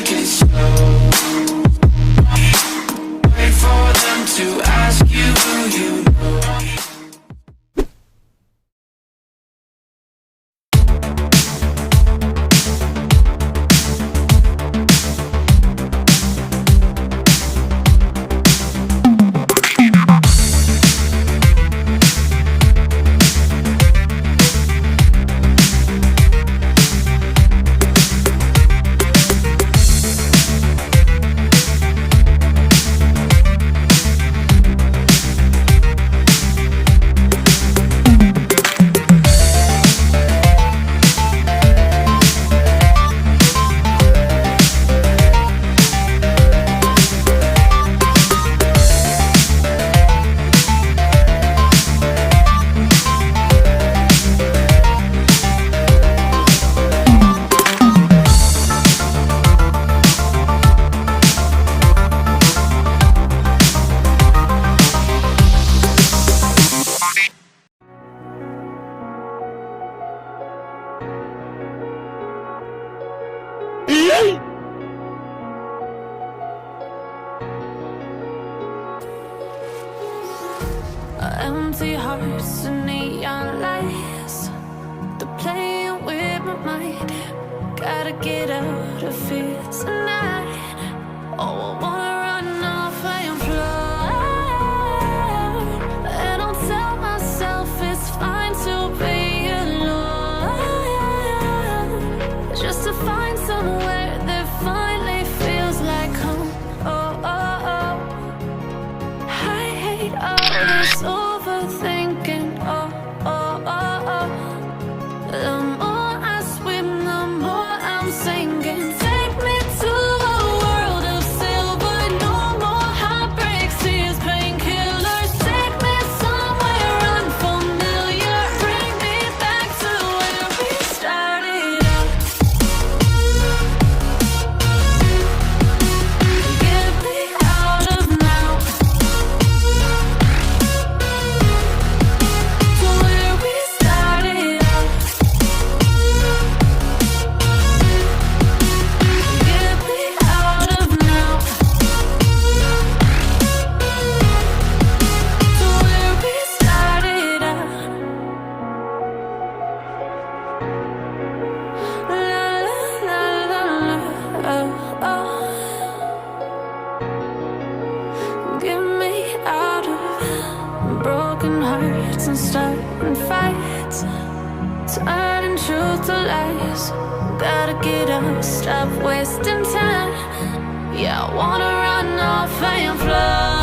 took it slow. Wait for them to ask you who you know. Empty hearts and neon lights, they're playing with my mind. Gotta get out of here tonight. Oh, I wanna run off and fly, and I'll tell myself it's fine to be alone, just to find somewhere that finally feels like home. Oh, oh, oh. I hate all this overthinking. Oh, oh, oh, oh. The more I swim, the more I'm sinking. Take me to a world of silver. No more heartbreaks, tears, painkillers. Take me somewhere unfamiliar. Bring me back to where we started out. Get me out of now, to where we started out. Get me out of now, to where we started out. La la la la la, oh, oh. Get me out of broken hearts and starting fights, turning truth to lies. Gotta get up, stop wasting time. Yeah, I wanna run off and fly.